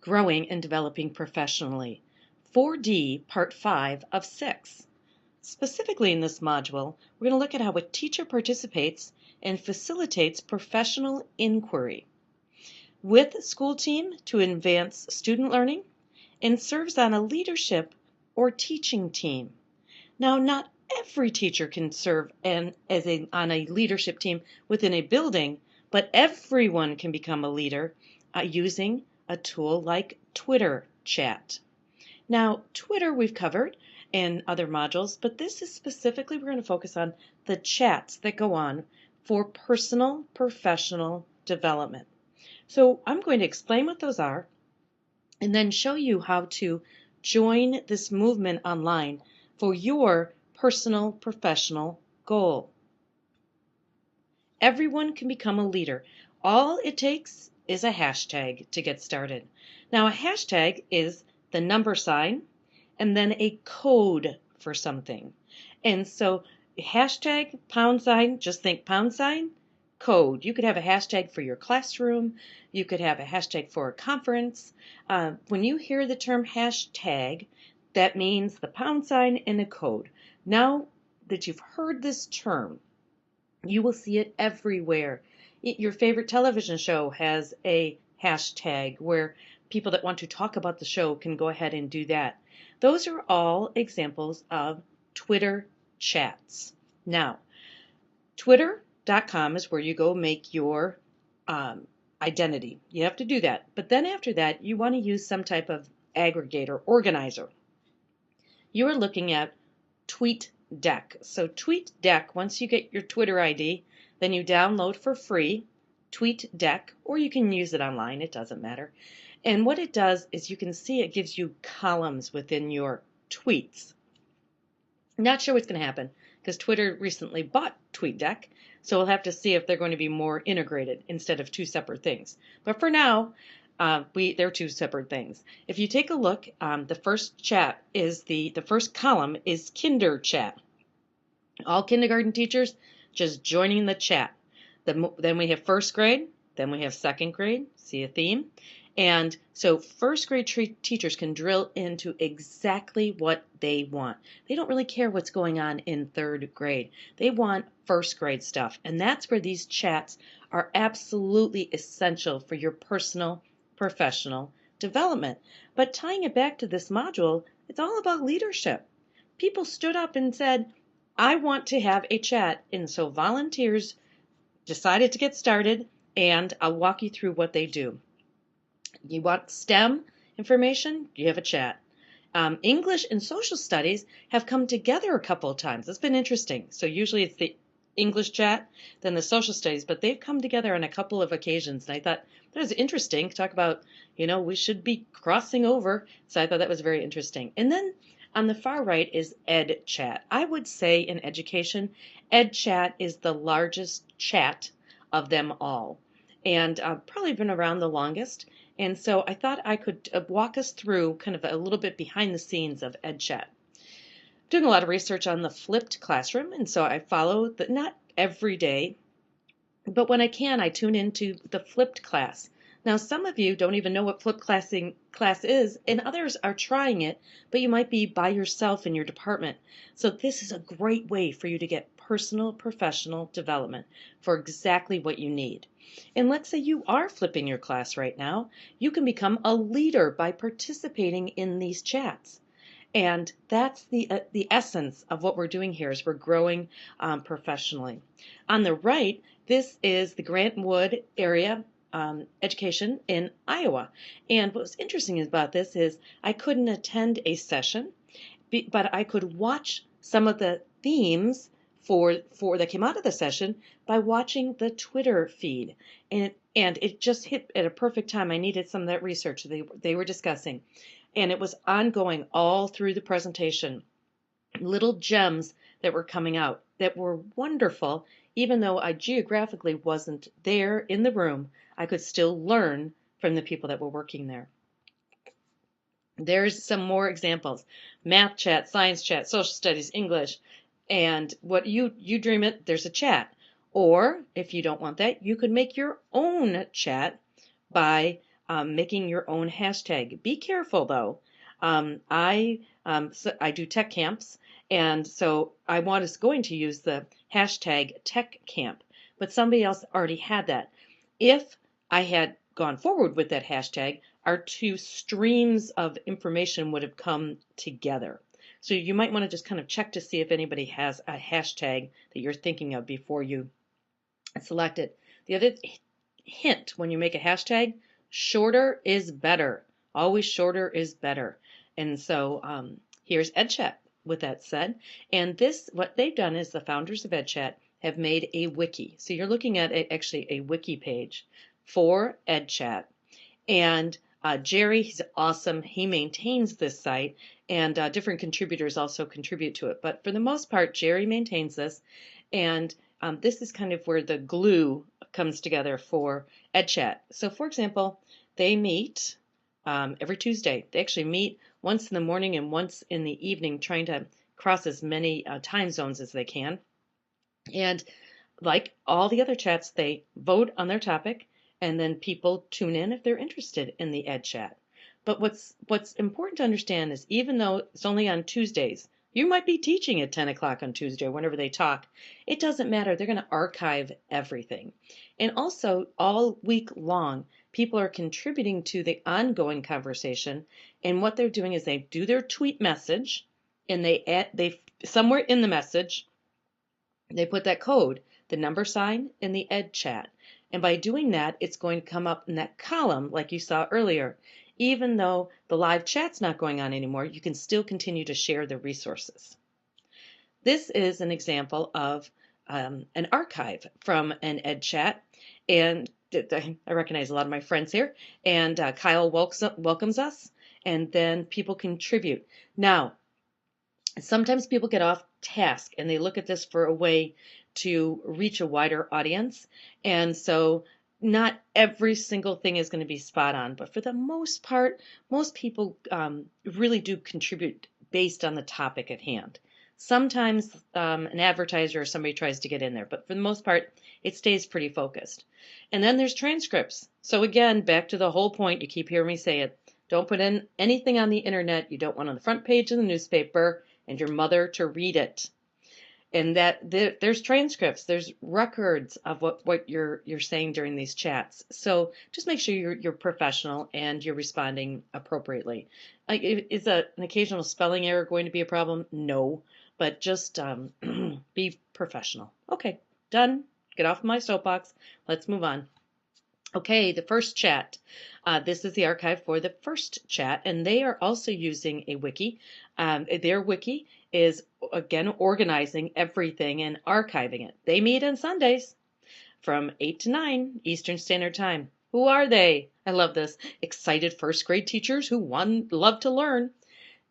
Growing and Developing Professionally, 4D, Part 5 of 6. Specifically in this module, we're going to look at how a teacher participates and facilitates professional inquiry with a school team to advance student learning and serves on a leadership or teaching team. Now, not every teacher can serve on a leadership team within a building, but everyone can become a leader using a tool like Twitter chat. Now, Twitter we've covered in other modules, but this is specifically, we're going to focus on the chats that go on for personal professional development. So I'm going to explain what those are and then show you how to join this movement online for your personal professional goal. Everyone can become a leader. All it takes is a hashtag to get started. Now, a hashtag is the number sign and then a code for something. And so hashtag, pound sign, just think pound sign, code. You could have a hashtag for your classroom. You could have a hashtag for a conference. When you hear the term hashtag, that means the pound sign and a code. Now that you've heard this term, you will see it everywhere. Your favorite television show has a hashtag where people that want to talk about the show can go ahead and do that. Those are all examples of Twitter chats. Now, Twitter.com is where you go make your identity. You have to do that. But then after that, you want to use some type of aggregator, organizer. You are looking at TweetDeck. So TweetDeck, once you get your Twitter ID, then you download for free TweetDeck, or you can use it online, it doesn't matter. And what it does is you can see it gives you columns within your tweets. Not sure what's going to happen because Twitter recently bought TweetDeck, so we'll have to see if they're going to be more integrated instead of two separate things. But for now, they're two separate things. If you take a look, the first chat is the first column is Kinder Chat. All kindergarten teachers just joining the chat. Then we have first grade, then we have second grade, see a theme. And so first grade teachers can drill into exactly what they want. They don't really care what's going on in third grade. They want first grade stuff. And that's where these chats are absolutely essential for your personal professional development. But tying it back to this module, it's all about leadership. People stood up and said, I want to have a chat. And so volunteers decided to get started, and I'll walk you through what they do. You want STEM information? You have a chat. English and social studies have come together a couple of times. It's been interesting. So usually it's the English chat, then the social studies, but they've come together on a couple of occasions. And I thought that was interesting. Talk about, we should be crossing over. So I thought that was very interesting. And then on the far right is Ed Chat. I would say in education, Ed Chat is the largest chat of them all, and probably been around the longest. And so I thought I could walk us through kind of a little bit behind the scenes of EdChat. Doing a lot of research on the flipped classroom, and so I follow not every day, but when I can, I tune into the flipped class. Now, some of you don't even know what flipped class is, and others are trying it, but you might be by yourself in your department. So this is a great way for you to get personal professional development for exactly what you need. And let's say you are flipping your class right now, you can become a leader by participating in these chats. And that's the essence of what we're doing here is we're growing professionally. On the right, this is the Grant Wood area education in Iowa. And what was interesting about this is I couldn't attend a session, but I could watch some of the themes for that came out of the session by watching the Twitter feed. And it just hit at a perfect time. I needed some of that research they were discussing. And it was ongoing all through the presentation. Little gems that were coming out that were wonderful. Even though I geographically wasn't there in the room, I could still learn from the people that were working there. There's some more examples. Math chat, science chat, social studies, English. And what you dream it, there's a chat. Or if you don't want that, you could make your own chat by making your own hashtag. Be careful though. I do tech camps, and so I was going to use the hashtag tech camp, but somebody else already had that. If I had gone forward with that hashtag, our two streams of information would have come together. So you might want to just kind of check to see if anybody has a hashtag that you're thinking of before you select it. The other hint when you make a hashtag, shorter is better. Always shorter is better. And so here's EdChat with that said. And this, what they've done is the founders of EdChat have made a wiki. So you're looking at actually a wiki page for EdChat. And Jerry, he's awesome. He maintains this site, and different contributors also contribute to it. But for the most part, Jerry maintains this. And this is kind of where the glue comes together for EdChat. So, for example, they meet every Tuesday. They actually meet once in the morning and once in the evening, trying to cross as many time zones as they can. And like all the other chats, they vote on their topic, and then people tune in if they're interested in the Ed Chat. But what's important to understand is even though it's only on Tuesdays, you might be teaching at 10 o'clock on Tuesday or whenever they talk. It doesn't matter. They're going to archive everything. And also, all week long, people are contributing to the ongoing conversation. And what they're doing is they do their tweet message, and they somewhere in the message, they put that code, the number sign, in the Ed Chat. And by doing that, it's going to come up in that column like you saw earlier. Even though the live chat's not going on anymore, you can still continue to share the resources. This is an example of an archive from an Ed Chat. And I recognize a lot of my friends here. And Kyle welcomes us. And then people contribute. Now, sometimes people get off task and they look at this for a way to reach a wider audience. And so not every single thing is going to be spot on, but for the most part, most people really do contribute based on the topic at hand. Sometimes an advertiser or somebody tries to get in there, but for the most part, it stays pretty focused. And then there's transcripts. So again, back to the whole point, you keep hearing me say it, don't put in anything on the internet you don't want on the front page of the newspaper and your mother to read it. And there's transcripts, there's records of what you're saying during these chats. So just make sure you're professional and you're responding appropriately. Is an occasional spelling error going to be a problem? No, but just be professional. Okay, done. Get off my soapbox. Let's move on. Okay, the first chat. This is the archive for the first chat, and they are also using a wiki. Their wiki is, again, organizing everything and archiving it. They meet on Sundays from 8 to 9 Eastern Standard Time. Who are they? I love this. Excited first grade teachers who love to learn.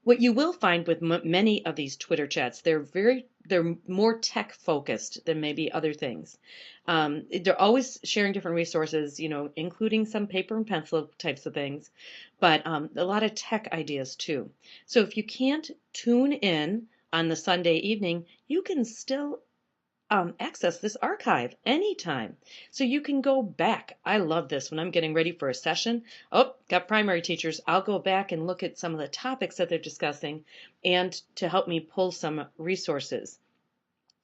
What you will find with many of these Twitter chats, they're more tech focused than maybe other things. They're always sharing different resources, including some paper and pencil types of things, but a lot of tech ideas too. So if you can't tune in on the Sunday evening, you can still access this archive anytime. So you can go back. I love this when I'm getting ready for a session. Oh, got primary teachers. I'll go back and look at some of the topics that they're discussing and to help me pull some resources.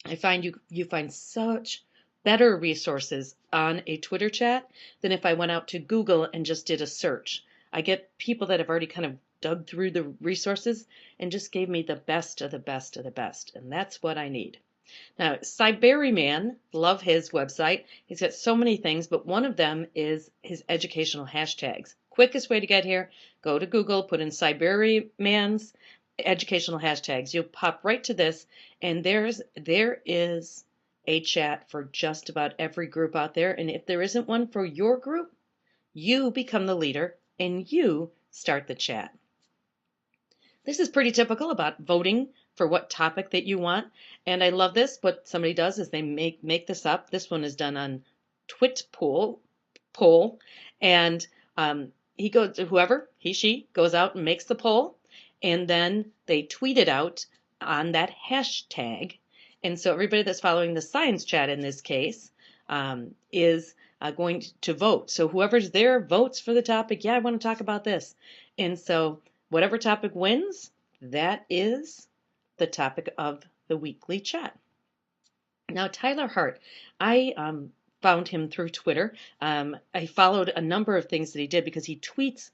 I find you find such better resources on a Twitter chat than if I went out to Google and just did a search. I get people that have already kind of dug through the resources and just gave me the best of the best of the best. And that's what I need. Now, Cyberryman, love his website. He's got so many things, but one of them is his educational hashtags. Quickest way to get here, go to Google, put in Cyberryman's educational hashtags. You'll pop right to this, and there is a chat for just about every group out there. And if there isn't one for your group, you become the leader and you start the chat. This is pretty typical about voting for what topic that you want. And I love this. What somebody does is they make this up. This one is done on Twitpoll. And he goes, she goes out and makes the poll. And then they tweet it out on that hashtag. And so everybody that's following the science chat in this case is going to vote. So whoever's there votes for the topic. Yeah, I want to talk about this. And so whatever topic wins, that is the topic of the weekly chat. Now, Tyler Hart, I found him through Twitter. I followed a number of things that he did because he tweets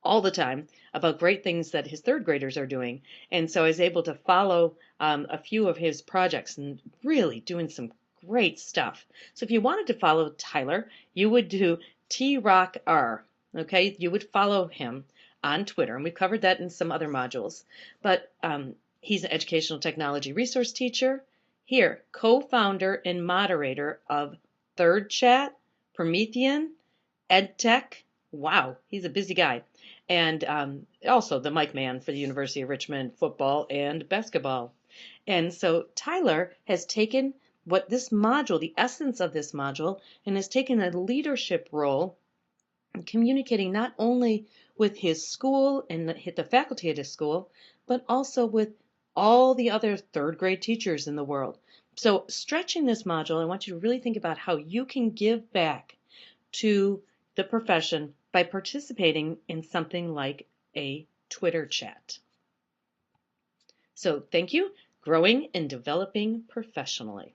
all the time about great things that his third graders are doing. And so I was able to follow a few of his projects and really doing some great stuff. So if you wanted to follow Tyler, you would do TRockR. Okay, you would follow him on Twitter, and we've covered that in some other modules. But he's an educational technology resource teacher. Here, co-founder and moderator of Third Chat, Promethean, EdTech. Wow, he's a busy guy. And also the mic man for the University of Richmond football and basketball. And so Tyler has taken what this module, the essence of this module, and has taken a leadership role in communicating not only with his school and the faculty at his school, but also with all the other third grade teachers in the world. So stretching this module, I want you to really think about how you can give back to the profession by participating in something like a Twitter chat. So thank you. Growing and developing professionally.